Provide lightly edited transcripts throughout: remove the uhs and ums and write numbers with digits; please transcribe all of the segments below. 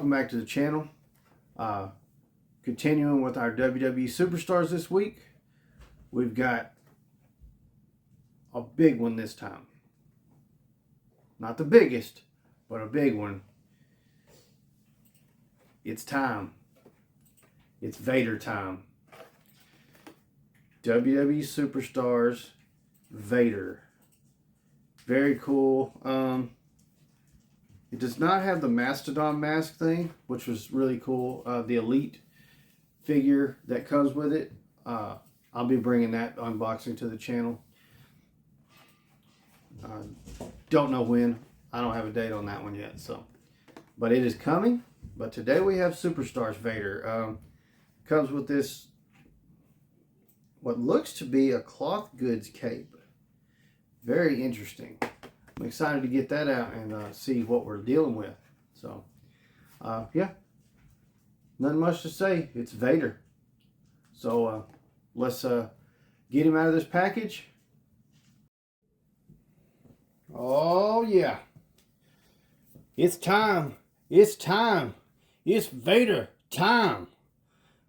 welcome back to the channel. Continuing with our WWE Superstars this week, we've got a big one this time. Not the biggest, but a big one. It's time. It's Vader time. WWE Superstars Vader. Very cool. It does not have the Mastodon mask thing, which was really cool. The Elite figure that comes with it. I'll be bringing that unboxing to the channel. Don't know when. I don't have a date on that one yet. But it is coming. But today we have Superstars Vader. Comes with this, what looks to be a cloth goods cape. Very interesting. I'm excited to get that out and see what we're dealing with. So, yeah. Nothing much to say. It's Vader. So, let's get him out of this package. Oh, yeah. It's time. It's time. It's Vader time.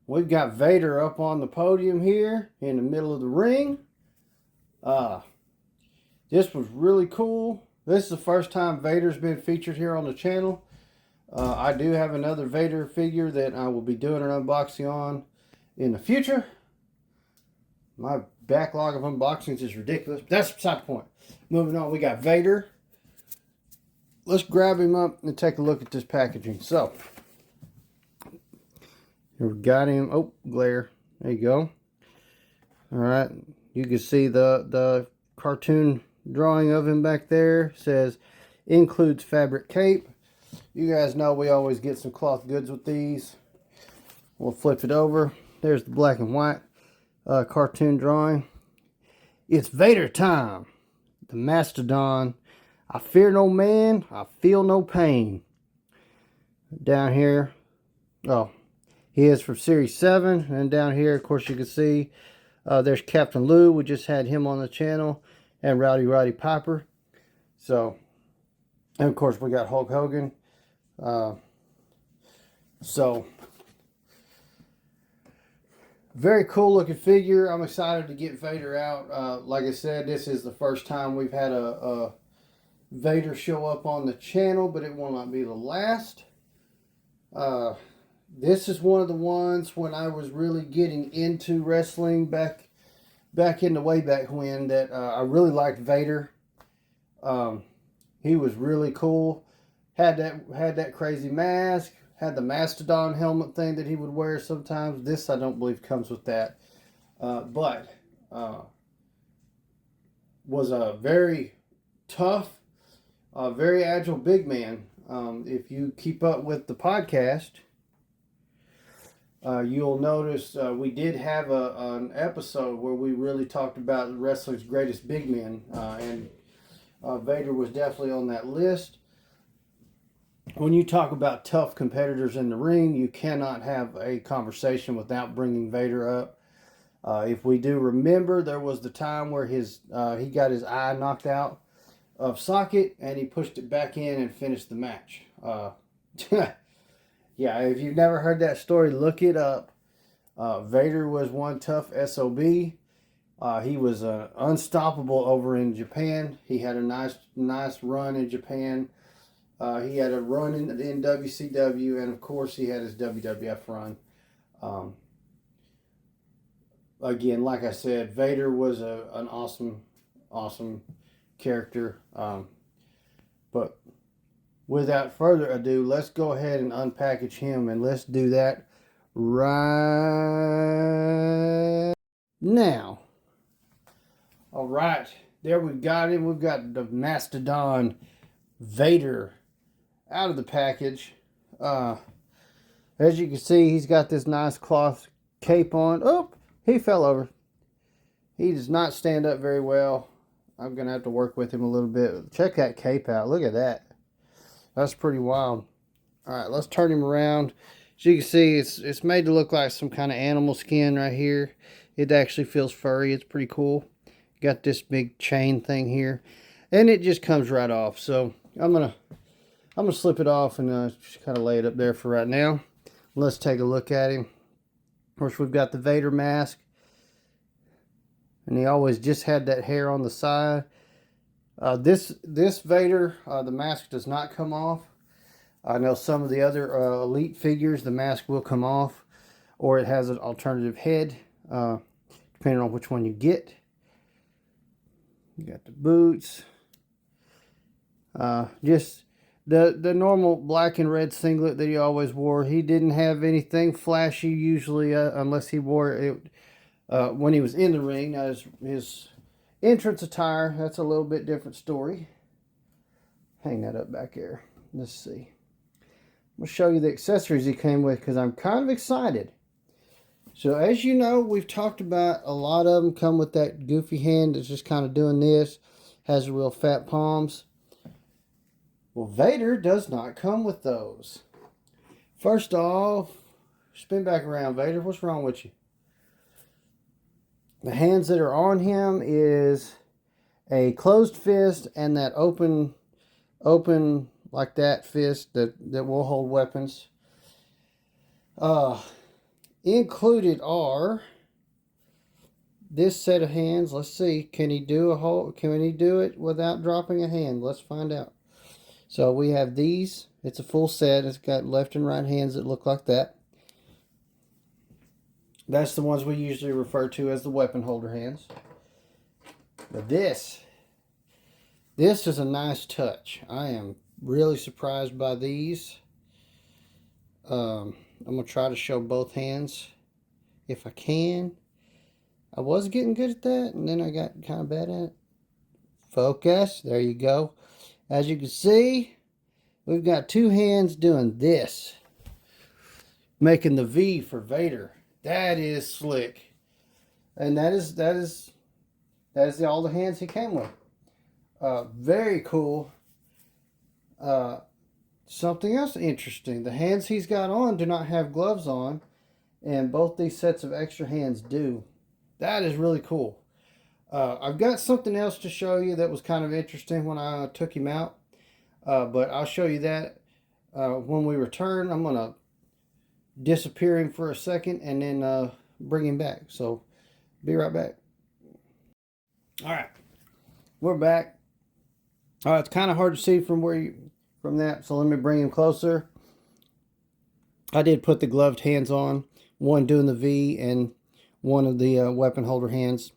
We've got Vader up on the podium here in the middle of the ring. This was really cool. This is the first time Vader's been featured here on the channel. I do have another Vader figure that I will be doing an unboxing on in the future. My backlog of unboxings is ridiculous. But that's beside the point. Moving on, we got Vader. Let's grab him up and take a look at this packaging. So, here we got him. Oh, glare. There you go. All right. You can see the cartoon drawing of him back there. Says includes fabric cape. You guys know we always get some cloth goods with these. We'll flip it over. There's the black and white cartoon drawing. It's Vader time. The Mastodon. I fear no man. I feel no pain. Down here. Oh, he is from Series 7. And down here, of course, you can see there's Captain Lou. We just had him on the channel. And Roddy Piper. So, and of course we got Hulk Hogan. So, very cool looking figure. I'm excited to get Vader out. Like I said, this is the first time we've had a Vader show up on the channel, but it will not be the last. This is one of the ones when I was really getting into wrestling back in the way back when that I really liked Vader. He was really cool. Had that crazy mask. Had the Mastodon helmet thing that he would wear sometimes. This I don't believe comes with that. But was a very tough, very agile big man. If you keep up with the podcast, you'll notice we did have an episode where we really talked about wrestling's greatest big men, and Vader was definitely on that list. When you talk about tough competitors in the ring, you cannot have a conversation without bringing Vader up. If we do remember, there was the time where he got his eye knocked out of socket and he pushed it back in and finished the match. Yeah, if you've never heard that story, look it up. Vader was one tough SOB. He was unstoppable over in Japan. He had a nice run in Japan. He had a run in WCW, and of course he had his WWF run. Again, like I said, Vader was an awesome character. But without further ado, let's go ahead and unpackage him, and let's do that right now. All right, there we've got him. We've got the Mastodon Vader out of the package. As you can see, he's got this nice cloth cape on. Oh, he fell over. He does not stand up very well. I'm going to have to work with him a little bit. Check that cape out. Look at that. That's pretty wild. All right, let's turn him around. As you can see, it's made to look like some kind of animal skin right here. It actually feels furry. It's pretty cool. Got this big chain thing here. And it just comes right off. So I'm I'm going to slip it off and just kind of lay it up there for right now. Let's take a look at him. Of course, we've got the Vader mask. And he always just had that hair on the side. This Vader, the mask does not come off. I know some of the other Elite figures, the mask will come off. Or it has an alternative head, depending on which one you get. You got the boots. Just the normal black and red singlet that he always wore. He didn't have anything flashy usually, unless he wore it when he was in the ring. Now his entrance attire, that's a little bit different story. Hang that up back there. Let's see. I'm going to show you the accessories he came with because I'm kind of excited. So as you know, we've talked about a lot of them come with that goofy hand that's just kind of doing this. Has real fat palms. Well, Vader does not come with those. First off, spin back around, Vader. What's wrong with you? The hands that are on him is a closed fist and that open like that fist that will hold weapons. Included are this set of hands. Let's see, can he do it without dropping a hand? Let's find out. So we have these. It's a full set. It's got left and right hands that look like that. That's the ones we usually refer to as the weapon holder hands. But this is a nice touch. I am really surprised by these. I'm going to try to show both hands if I can. I was getting good at that, and then I got kind of bad at it. Focus. There you go. As you can see, we've got two hands doing this. Making the V for Vader. That is slick. And that is all the hands he came with. Very cool. Something else interesting. The hands he's got on do not have gloves on. And both these sets of extra hands do. That is really cool. I've got something else to show you that was kind of interesting when I took him out. But I'll show you that when we return. I'm going to disappear him for a second and then bring him back. So, be right back. Alright. We're back. It's kind of hard to see from that, so let me bring him closer. I did put the gloved hands on, one doing the V and one of the weapon holder hands.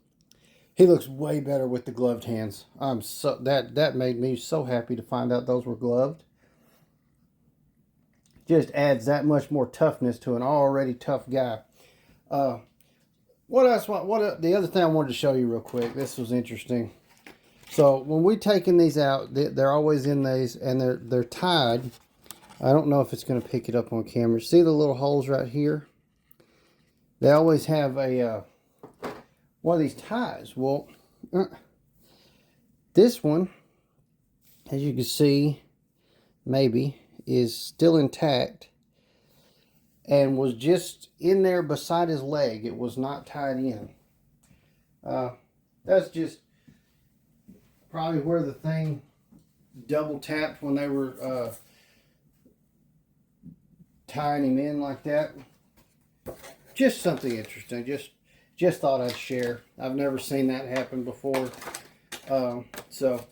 He looks way better with the gloved hands. That made me so happy to find out those were gloved. Just adds that much more toughness to an already tough guy. What else? The other thing I wanted to show you real quick. This was interesting. So when we taking these out, they're always in these, and they're tied. I don't know if it's going to pick it up on camera. See the little holes right here? They always have a one of these ties. Well, this one, as you can see, maybe is still intact and was just in there beside his leg. It was not tied in. That's just probably where the thing double tapped when they were tying him in like that. Just something interesting. Just thought I'd share. I've never seen that happen before. So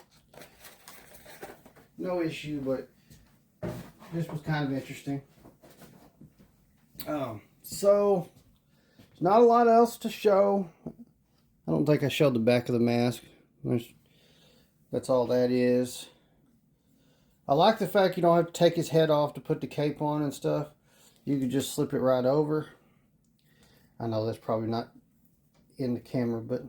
no issue, but this was kind of interesting. So there's not a lot else to show. I don't think I showed the back of the mask. That's all that is. I like the fact you don't have to take his head off to put the cape on and stuff. You could just slip it right over. I know that's probably not in the camera, but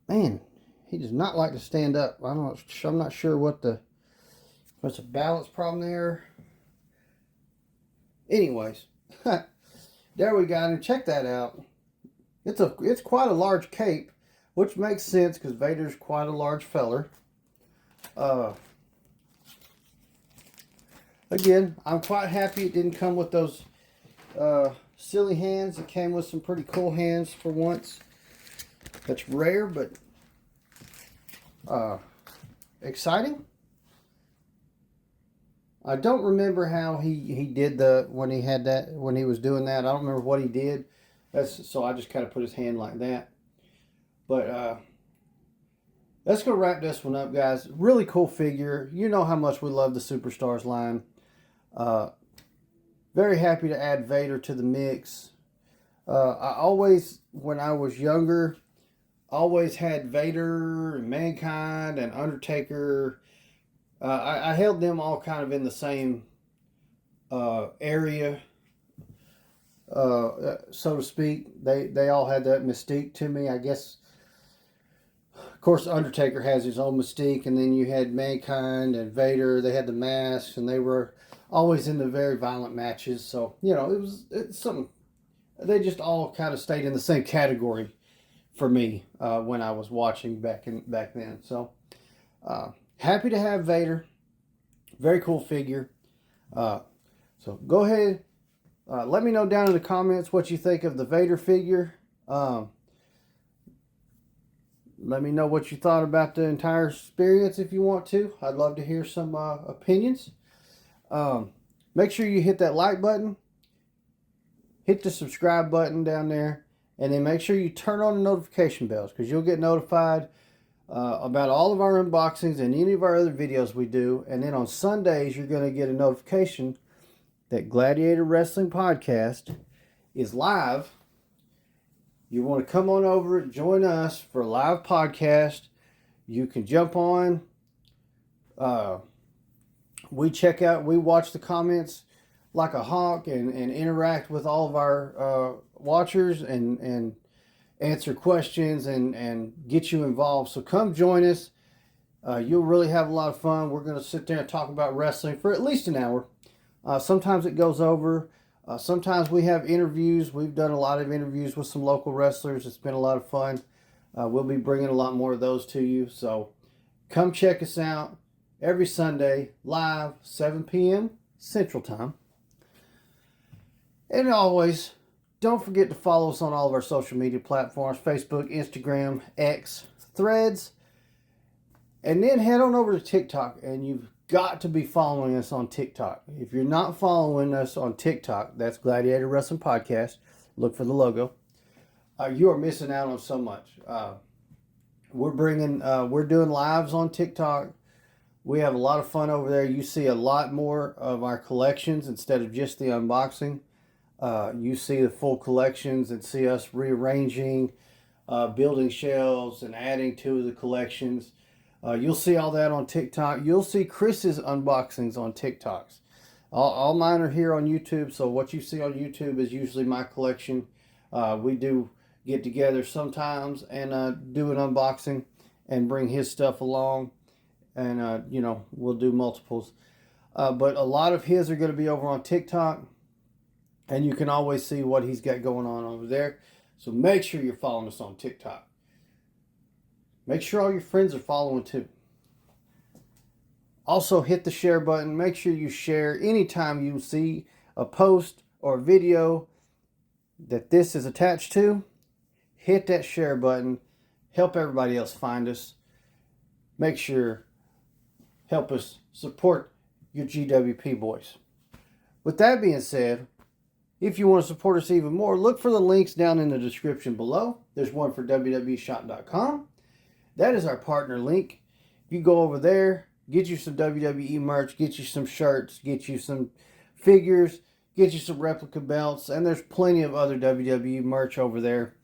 man, he does not like to stand up. I'm not sure what's a balance problem there. Anyways, there we got him. Check that out. It's quite a large cape, which makes sense because Vader's quite a large feller. Again, I'm quite happy it didn't come with those silly hands. It came with some pretty cool hands for once. That's rare, but exciting. I don't remember how he did when he was doing that. I don't remember what he did. So I just kind of put his hand like that. But let's go wrap this one up, guys. Really cool figure. You know how much we love the Superstars line. Very happy to add Vader to the mix. I always, when I was younger, always had Vader and Mankind and Undertaker. I held them all kind of in the same area, so to speak. They all had that mystique to me, I guess. Of course, Undertaker has his own mystique, and then you had Mankind and Vader. They had the masks, and they were always in the very violent matches. So, you know, it's something. They just all kind of stayed in the same category for me when I was watching back then. So, happy to have Vader. Very cool figure. So go ahead. Let me know down in the comments what you think of the Vader figure. Let me know what you thought about the entire experience if you want to. I'd love to hear some opinions. Make sure you hit that like button. Hit the subscribe button down there. And then make sure you turn on the notification bells, because you'll get notified about all of our unboxings and any of our other videos we do. And then on Sundays, you're going to get a notification that Gladiator Wrestling Podcast is live. You want to come on over and join us for a live podcast. You can jump on. We watch the comments like a hawk and interact with all of our watchers and answer questions and get you involved. So come join us. You'll really have a lot of fun. We're going to sit there and talk about wrestling for at least an hour. Sometimes it goes over. Sometimes we have interviews. We've done a lot of interviews with some local wrestlers. It's been a lot of fun. We'll be bringing a lot more of those to you. So come check us out every Sunday, live, 7 p.m. Central Time. And always, don't forget to follow us on all of our social media platforms, Facebook, Instagram, X, Threads. And then head on over to TikTok, and you've got to be following us on TikTok. If you're not following us on TikTok, that's Gladiator Wrestling Podcast. Look for the logo. You are missing out on so much. We're doing lives on TikTok. We have a lot of fun over there. You see a lot more of our collections instead of just the unboxing. You see the full collections and see us rearranging, building shelves and adding to the collections. You'll see all that on TikTok. You'll see Chris's unboxings on TikToks. All mine are here on YouTube, so what you see on YouTube is usually my collection. We do get together sometimes and do an unboxing and bring his stuff along, and we'll do multiples. But a lot of his are going to be over on TikTok, and you can always see what he's got going on over there. So make sure you're following us on TikTok. Make sure all your friends are following too. Also, hit the share button. Make sure you share anytime you see a post or a video that this is attached to. Hit that share button. Help everybody else find us. Make sure, help us support your GWP boys. With that being said, if you want to support us even more, look for the links down in the description below. There's one for WWEshop.com. That is our partner link. If you go over there, get you some WWE merch, get you some shirts, get you some figures, get you some replica belts, and there's plenty of other WWE merch over there.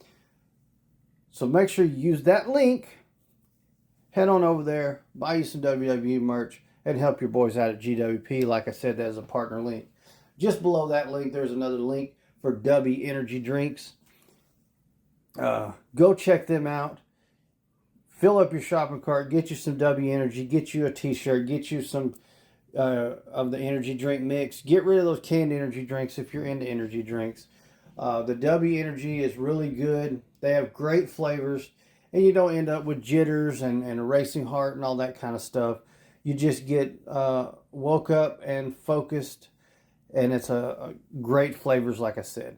So make sure you use that link. Head on over there, buy you some WWE merch, and help your boys out at GWP. Like I said, that is a partner link. Just below that link, there's another link for W Energy Drinks. Go check them out. Fill up your shopping cart, get you some W Energy, get you a t-shirt, get you some of the energy drink mix. Get rid of those canned energy drinks if you're into energy drinks. The W Energy is really good. They have great flavors, and you don't end up with jitters and a racing heart and all that kind of stuff. You just get woke up and focused, and it's a great flavors, like I said.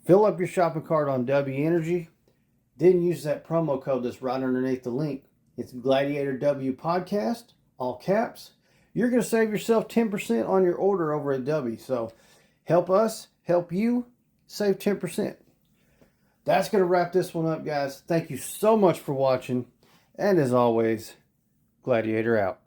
Fill up your shopping cart on W Energy. then use that promo code that's right underneath the link. It's Gladiator W Podcast, all caps. You're going to save yourself 10% on your order over at W. So help us, help you, save 10%. That's going to wrap this one up, guys. Thank you so much for watching. And as always, Gladiator out.